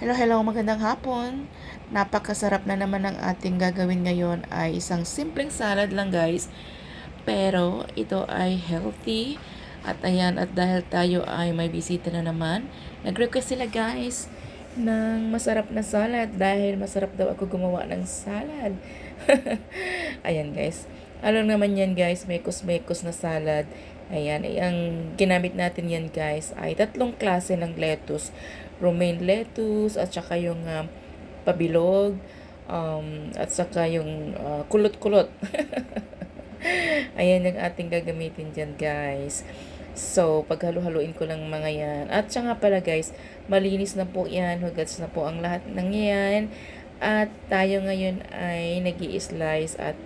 Hello, hello, magandang hapon. Napakasarap na naman ang ating gagawin ngayon ay isang simpleng salad lang guys. Pero ito ay healthy. At ayan, at dahil tayo ay may bisita na naman, nag-request sila guys ng masarap na salad dahil masarap daw ako gumawa ng salad. Ayan guys. Alam naman yan guys, mekos-mekos na salad. Ayan, ang ginamit natin yan guys ay tatlong klase ng lettuce. Romaine lettuce at saka yung pabilog at saka yung kulot-kulot. Ayan yung ating gagamitin dyan guys. So, paghalo-haluin ko lang mga yan. At saka pala guys, malinis na po yan. Hugats na po ang lahat ng yan. At tayo ngayon ay nag-i-slice at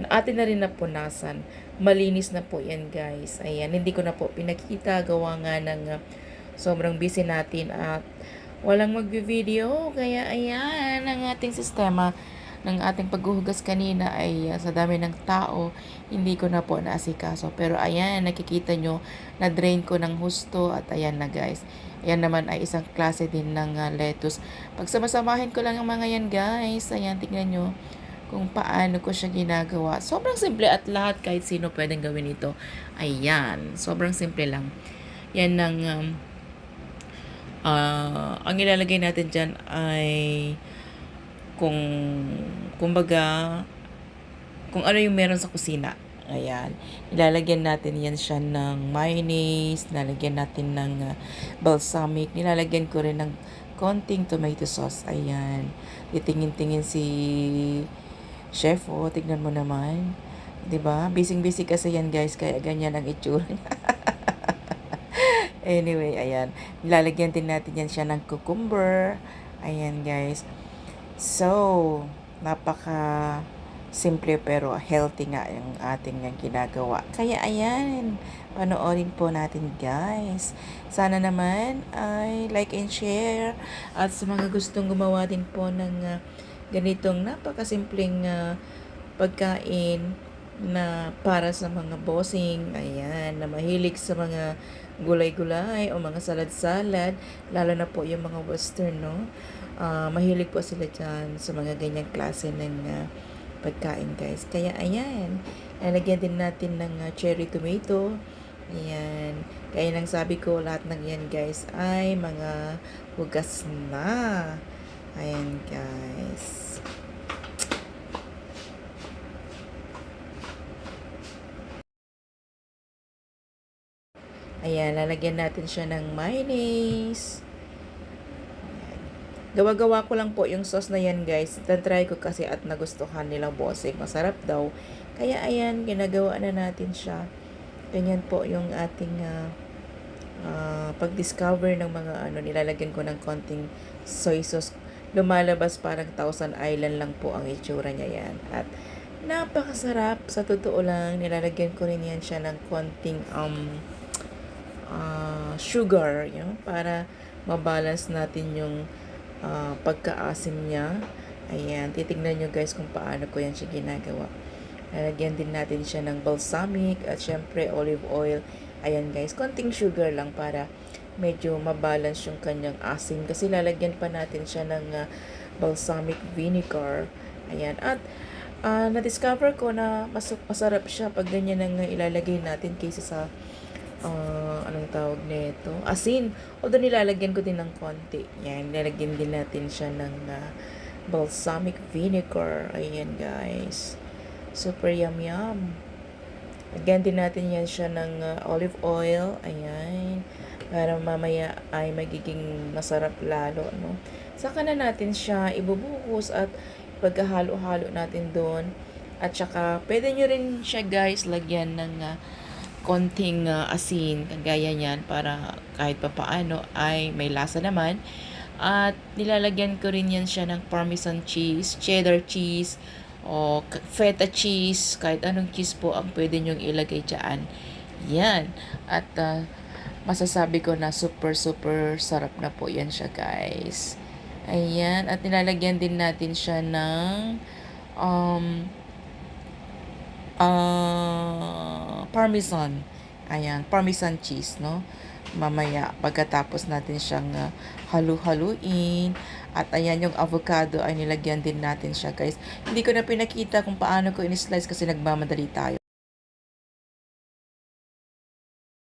atin na rin napunasan. Malinis na po yan guys. Ayan, hindi ko na po pinakita. Gawa nga ng sobrang busy natin at walang magbi-video. Kaya ayan, ang ating sistema ng ating paghuhugas kanina ay sa dami ng tao, hindi ko na po naasikaso. Pero ayan, nakikita nyo, na-drain ko ng husto at ayan na guys. Ayan naman ay isang klase din ng lettuce. Pagsamasamahin ko lang ang mga yan guys. Ayan, tingnan nyo kung paano ko siya ginagawa. Sobrang simple at lahat kahit sino pwedeng gawin ito. Ayan, sobrang simple lang. Yan ng ang ilalagay natin dyan ay kung kumbaga kung ano yung meron sa kusina. Ayan. Nilalagyan natin yan siya ng mayonnaise, nilalagyan natin ng balsamic, nilalagyan ko rin ng konting tomato sauce. Ayan. Titingin-tingin si chef, oh, tignan mo naman. 'Di ba? Busy-busy kasi yan, guys, kaya ganyan ang itsura niya. Anyway, ayan. Nilalagyan din natin yan siya ng cucumber. Ayan, guys. So, napaka simple pero healthy nga yung ating ginagawa. Kaya ayan, panoorin po natin guys. Sana naman ay like and share. At sa mga gustong gumawa din po ng ganitong napakasimpleng pagkain na para sa mga bossing, ayan, na mahilig sa mga gulay-gulay o mga salad-salad, lalo na po yung mga western, no? Mahilig po sila dyan sa mga ganyang klase ng pagkain, guys. Kaya, ayan, lalagyan din natin ng cherry tomato. Ayan. Kaya nang sabi ko, lahat ng yan, guys, ay mga hugas na. Ayan, guys. Ayan, lalagyan natin siya ng mayonnaise. Gawa-gawa ko lang po yung sauce na yan guys. Try ko kasi at nagustuhan nilang bossing. Masarap daw. Kaya ayan, ginagawa na natin siya. Ganyan po yung ating pag-discover ng mga nilalagyan ko ng konting soy sauce. Lumalabas parang Thousand Island lang po ang itsura niya yan. At napakasarap. Sa totoo lang, nilalagyan ko rin yan siya ng konting sugar, para mabalance natin yung pagkaasim niya. Ayan, titignan nyo guys kung paano ko yan siya ginagawa. Lalagyan din natin siya ng balsamic at syempre olive oil. Ayan guys, konting sugar lang para medyo mabalance yung kanyang asim. Kasi lalagyan pa natin siya ng balsamic vinegar. Ayan, at na-discover ko na masarap siya pag ganyan ang ilalagay natin kaysa sa anong tawag nito? Asin. Although nilalagyan ko din ng konti. Yan, nilalagyan din natin siya ng balsamic vinegar. Ayan, guys. Super yum yum. Lagyan din natin yan siya ng olive oil. Ayan. Para mamaya ay magiging masarap lalo, no? Saka na natin siya ibubuhos at pagkahalo-halo natin doon. At saka, pwede nyo rin siya, guys, lagyan ng konting asin, kagaya niyan, para kahit papaano ay may lasa naman. At nilalagyan ko rin yan siya ng parmesan cheese, cheddar cheese, o feta cheese, kahit anong cheese po ang pwede nyong ilagay dyan. Yan. At masasabi ko na super super sarap na po yan siya guys. Ayan. At nilalagyan din natin siya ng parmesan. Ayan, parmesan cheese, no? mamaya pagkatapos natin siyang halu-haluin. At ayan, yung avocado ay nilagyan din natin siya guys. Hindi ko na pinakita kung paano ko in-slice kasi nagmamadali tayo.